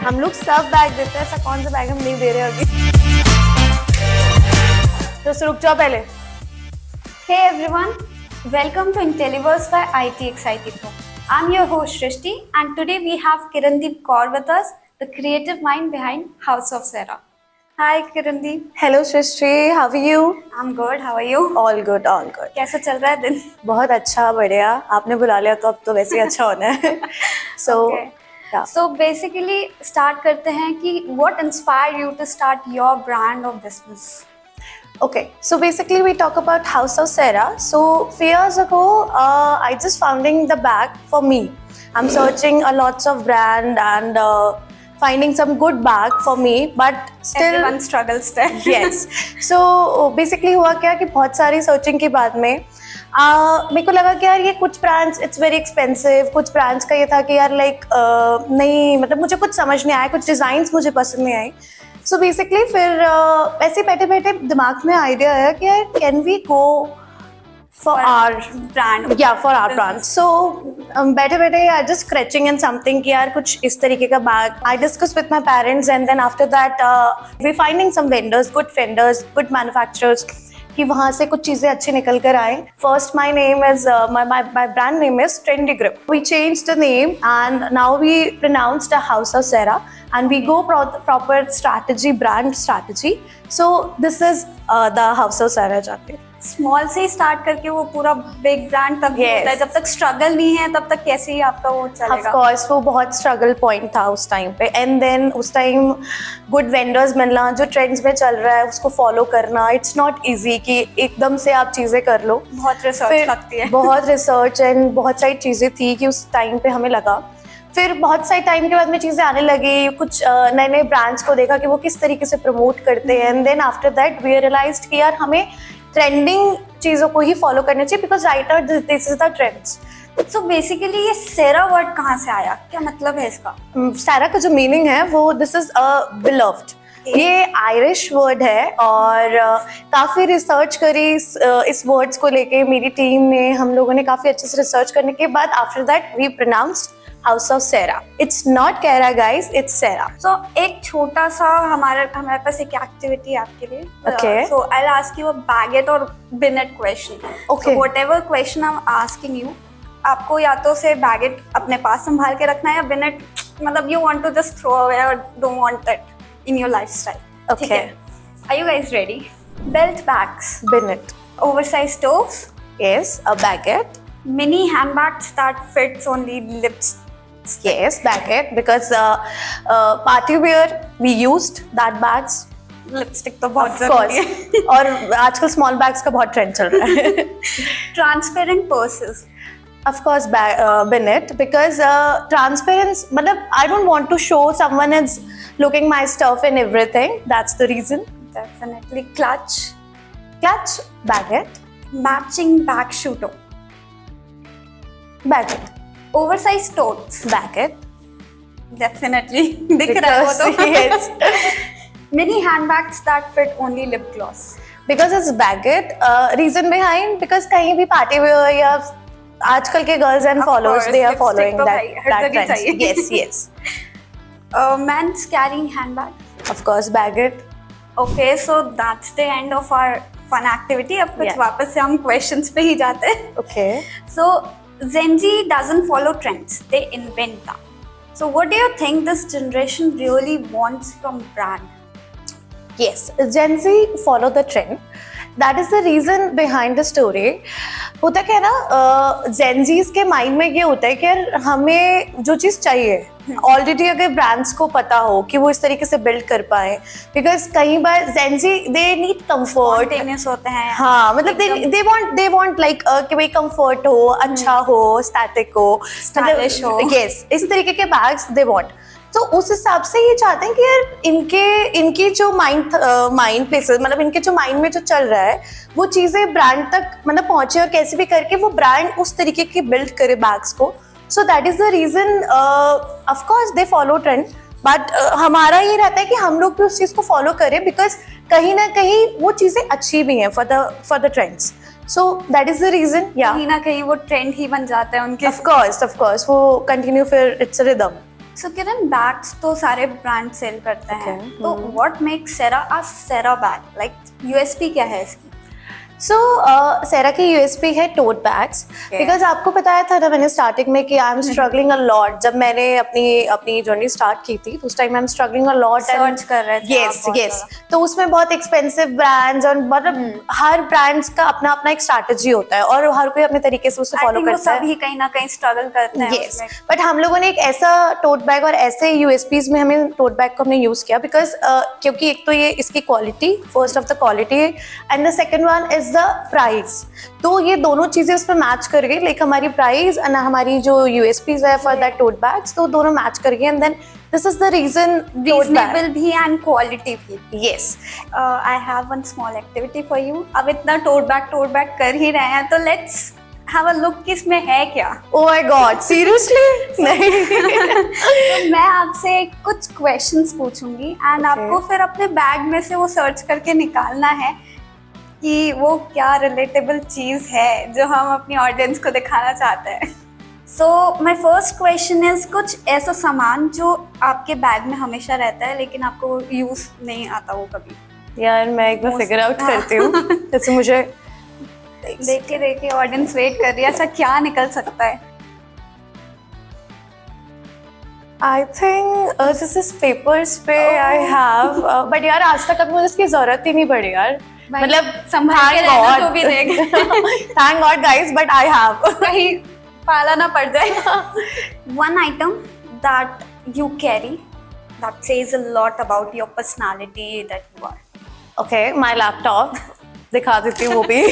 हम लोग सब बैग देते हैं, ऐसा कौन सा बैग हम नहीं दे रहे अभी। तो रुक जाओ पहले। Hey everyone, welcome to Intelliverse by IT Excited Pro. I'm your host Shrishti, and today we have Kirandeep Kaur with us, the creative mind behind House of Sarah. Hi Kirandeep. Hello Srishti, how are you? I'm good. How are you? All good all good. कैसा चल रहा है दिन? बहुत अच्छा, बढ़िया। आपने बुला लिया तो अब तो वैसे ही अच्छा होना है। So basically start करते हैं कि what inspired you to start your brand of business? Okay, so basically we talk about House of Sarah. So few years ago, I just founding the bag for me. I'm searching a lots of brand and finding some good bag for me, but still Everyone struggles there. yes. So basically हुआ क्या कि बहुत सारी searching के बाद में मेरे को लगा कि यार ये कुछ ब्रांड्स इट्स वेरी एक्सपेंसिव, कुछ ब्रांड्स का ये था कि यार लाइक नहीं, मतलब मुझे कुछ समझ नहीं आया, कुछ डिज़ाइंस मुझे पसंद नहीं आई। सो बेसिकली फिर ऐसे बैठे बैठे दिमाग में आइडिया आया कि यार can we go for our brand. या फॉर आवर ब्रांड। सो बैठे बैठे I just scratching in something कि यार कुछ इस तरीके का bag. I discuss with my parents and then after that we finding some vendors, good manufacturers कि वहाँ से कुछ चीज़ें अच्छी निकल कर आए। First my name is my brand name is trendy grip. We change the name and now we pronounce the house of Sera and we go proper strategy, brand strategy. So this is the House of Sarah जाते हैं। Small से ही start करके वो पूरा big brand तक Yes. होता है। जब तक स्ट्रगल नहीं है तब तक कैसे ही आपका वो चलेगा। Of course, वो बहुत स्ट्रगल पॉइंट था उस टाइम पे। एंड देन उस टाइम गुड वेंडर्स मिलना, जो ट्रेंड्स में चल रहा है उसको फॉलो करना, इट्स नॉट ईजी कि एकदम से आप चीज़ें कर लो। बहुत रिसर्च लगती है। बहुत रिसर्च एंड बहुत सारी चीज़ें थी कि उस टाइम पे हमें लगा। फिर बहुत सारे टाइम के बाद में चीज़ें आने लगी, कुछ नए नए ब्रांड्स को देखा कि वो किस तरीके से प्रमोट करते हैं। And then after that we realized कि यार हमें ट्रेंडिंग चीज़ों को ही फॉलो करना चाहिए, because right out this is the trends. So basically ये सेरा वर्ड कहाँ से आया, क्या मतलब है इसका? सारा का जो मीनिंग है वो दिस इज अ बिलव्ड, ये आयरिश वर्ड है। और काफ़ी रिसर्च करी इस वर्ड्स को लेके मेरी टीम ने, हम लोगों ने काफ़ी अच्छे से रिसर्च करने के बाद after that we pronounced house of Sera. It's not Kaira guys, it's Sera. So एक छोटा सा हमारे पास एक एक्टिविटी है आपके लिए। Okay. So I'll ask you a baguette or binet question. Okay. So whatever question I'm asking you, आपको या तो से बैगेट अपने पास संभाल के रखना है या बिनेट मतलब you want to just throw away or don't want it in your lifestyle. Okay. ठीक है? Are you guys ready? Belt bags, Binet. oversized toes, Yes, a baguette. mini handbags that fits only lips. Yes, baguette, because party wear we used that bags. Lipstick तो बहुत Of जरूरी है। course. और आजकल small bags का बहुत trend चल रहा है। Transparent purses. Of course, Binet, because transparency, मतलब I don't want to show someone is looking my stuff and everything. That's the reason. Definitely. Clutch. Clutch, baguette, Matching back shooter. baguette, Oversized totes. baguette. Definitely. दिख रहा है वो तो। Yes. Mini handbags that fit only lip gloss. Because it's baguette. Reason behind, because कहीं भी party wear या आजकल के girls and Of followers, course, they are lipstick following तो that भाई हर that जगह trend. चाहिए। Yes, yes. Men's carrying handbag. Of course, baguette. Okay, so that's the end of our fun activity. अब कुछ Yeah. वापस से हम questions पे ही जाते हैं। Okay. So Gen Z doesn't follow trends; they invent them. So what do you think this generation really wants from brand? Yes, Gen Z follow the trend. That is the reason behind the story. होता क्या है ना, Gen Z's के mind में ये होता है कि यार हमें जो चीज़ चाहिए ऑलरेडी अगर ब्रांड्स को पता हो कि वो इस तरीके से बिल्ड कर पाए, बिकॉज कई बार Gen Z they need comfort. Spontaneous होते हैं। हाँ, मतलब they want like कि भाई कंफर्ट हो, अच्छा हो, स्टैटिक हो, Stylish हो। यस, इस तरीके के बैग्स दे वांट। तो उस हिसाब से ये चाहते हैं कि यार इनकी जो माइंड प्लेसेस, मतलब इनके जो माइंड में जो चल रहा है वो चीज़ें ब्रांड तक मतलब पहुंचे और कैसे भी करके वो ब्रांड उस तरीके की बिल्ड करे बैग्स को। So that is the reason, of course they follow trend, but हमारा ये रहता है कि हम लोग भी उस चीज़ को फॉलो करें, बिकॉज कहीं ना कहीं वो चीज़ें अच्छी भी हैं for the trends. So that is the reason. या कहीं ना कहीं वो ट्रेंड ही बन जाता है उनके। ऑफ कोर्स वो कंटिन्यू, फिर it's a rhythm. So Kiran, bags तो सारे ब्रांड सेल करते हैं, Okay. तो what makes Sera a Sera bag? Like USP क्या है इसकी? सो सेरा की यूएसपी है टोट बैग्स, बिकॉज आपको बताया था ना मैंने स्टार्टिंग में कि I am struggling a lot. जब मैंने अपनी जर्नी स्टार्ट की थी तो उस time I am struggling a lot. Search कर रहे थे आप यस बहुत यस. ज़्यादा. तो उसमें बहुत एक्सपेंसिव ब्रांड्स और मतलब हर ब्रांड्स का अपना अपना एक स्ट्रैटेजी होता है और हर कोई अपने तरीके से उसे I फॉलो think वो करता है. सभी कहीं ना कहीं स्ट्रगल करते हैं यस, उसमें. बट हम लोगों ने एक ऐसा टोट बैग और ऐसे यूएसपीज में हमें टोट बैग को हमने यूज किया बिकॉज क्योंकि एक तो ये इसकी quality, first of the quality, and the second one is the price. तो ये दोनों चीजें उसमें मैच कर गई, लाइक हमारी प्राइस एंड हमारी जो यूएसपीज है फॉर दैट टोट बैग्स, तो दोनों मैच कर गए and then this is the reason. Reasonable भी एंड क्वालिटी भी. Yes. I have one small activity for you. अब इतना टोट बैग कर ही रहे हैं तो लेट्स हैव अ लुक कि इसमें है क्या. Oh my God, seriously? नहीं. तो मैं आपसे कुछ क्वेश्चंस पूछूंगी एंड आपको फिर अपने बैग में से वो सर्च करके निकालना है कि वो क्या रिलेटेबल चीज़ है जो हम अपनी ऑडियंस को दिखाना चाहते हैं. So my first question is, कुछ ऐसा सामान जो आपके बैग में हमेशा रहता है लेकिन आपको यूज़ नहीं आता वो कभी. यार मैं एक बार फिगर आउट करती हूँ. जैसे मुझे देखिए ऑडियंस वेट कर रही है, ऐसा क्या निकल सकता है. आई थिंक दिस पेपर्स पे आई हैव, बट यार आज तक अब मुझे इसकी जरूरत ही नहीं पड़ी यार. मतलब संभाल के रहना तो भी देख. Thank God guys, but I have. कहीं पाला ना पड़ जाए. One item that you carry that says a lot about your personality that you are. Okay, my laptop. दिखा देती हूँ वो भी.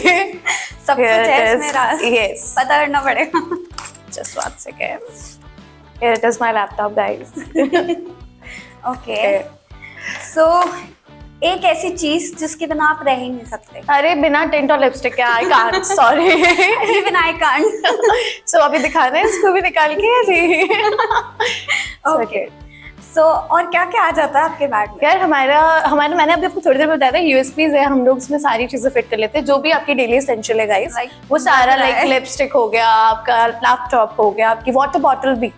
सब कुछ है इसमें राज. यस, पता करना पड़ेगा. Just one second. Here it is my laptop, guys. Okay. So एक ऐसी चीज जिसके बिना आप रह ही नहीं सकते. अरे बिना टेंट और लिपस्टिक के I can't, sorry. Even I can't. So अभी दिखाना है इसको भी निकाल के जी. ओके. सो और क्या क्या आ जाता है आपके बैग में? यार हमारा मैंने अभी आपको थोड़ी देर में बताया था यूएसपीज है, हम लोग उसमें सारी चीजें फिट कर लेते हैं जो भी आपकी डेली एसेंशियल है गाइस. Like, वो सारा लग रहा लाइक है. लिपस्टिक हो गया, आपका लैपटॉप हो गया, आपकी वाटर बॉटल भी.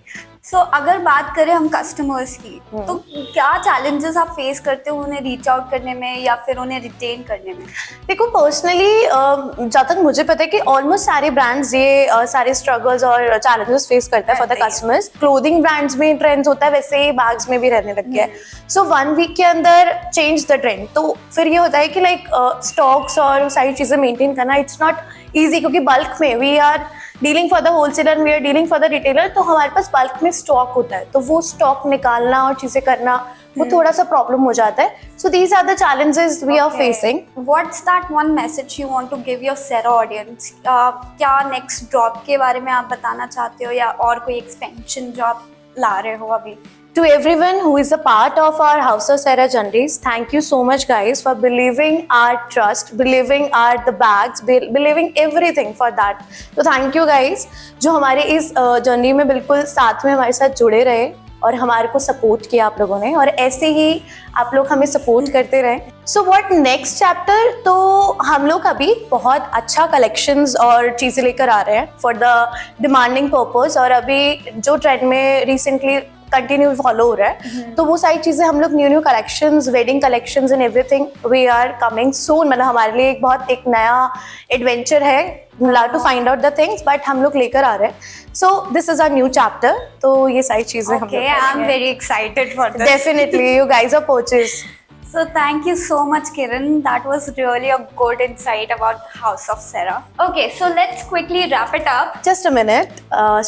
सो अगर बात करें हम कस्टमर्स की, तो क्या चैलेंजेस आप फेस करते हो उन्हें रीच आउट करने में या फिर उन्हें रिटेन करने में? देखो पर्सनली जहाँ तक मुझे पता है कि ऑलमोस्ट सारे ब्रांड्स ये सारे स्ट्रगल्स और चैलेंजेस फेस करते हैं for the customers. Clothing brands में ट्रेंड्स होता है, वैसे ही बैग्स में भी रहने लग गया है. सो 1 वीक के अंदर चेंज द ट्रेंड. तो फिर ये होता है कि लाइक स्टॉक्स और सारी चीजें मेंटेन करना इट्स नॉट ईजी, क्योंकि बल्क में we are dealing for the wholesaler, we are dealing for the retailer. तो हमारे पास बल्क में स्टॉक होता है, तो वो स्टॉक निकालना और चीजें करना वो थोड़ा सा प्रॉब्लम हो जाता है. So these are the challenges we are facing. What's that one message you want to give your Sera audience? क्या नेक्स्ट ड्रॉप के बारे में आप बताना चाहते हो या और कोई एक्सपेंशन जो आप ला रहे हो अभी? To everyone who is a part of our House of Sarah journeys, thank you so much guys for believing our trust, believing our the bags, believing everything for that. So thank you guys जो हमारे इस journey में बिल्कुल साथ में हमारे साथ जुड़े रहे और हमारे को सपोर्ट किया आप लोगों ने, और ऐसे ही आप लोग हमें सपोर्ट करते रहे. सो व्हाट नेक्स्ट चैप्टर, तो हम लोग अभी बहुत अच्छा कलेक्शंस और चीज़ें लेकर आ रहे हैं फॉर द डिमांडिंग पर्पस. और अभी जो ट्रेंड में रिसेंटली कंटिन्यू फॉलो हो रहा है, तो वो सारी चीज़ें हम लोग new collections, wedding collections and everything we are coming soon. मतलब हमारे लिए एक नया एडवेंचर है, love to find out the things, but हम लोग लेकर आ रहे हैं. So this is a new chapter. तो ये सारी चीज़ें हम लोग Okay, I'm very excited for this. Definitely you guys are purchase. So thank you so much, Kiran. That was really a good insight about House of Sarah. Okay, so let's quickly wrap it up. Just a minute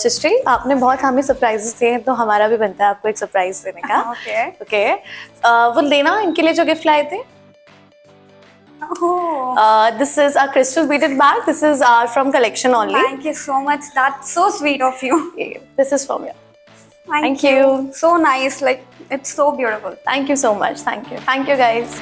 Srishti, आपने बहुत हमें surprises दिए हैं, तो हमारा भी बनता है आपको एक सरप्राइज देने का. Okay. ओके, वो देना इनके लिए जो गिफ्ट लाए थे. Oh, This is a crystal beaded bag. This is from collection only. thank you so much. That's so sweet of you. This is from you. Thank Thank you. So nice. Like, it's so beautiful. Thank you so much. Thank you. Thank you guys.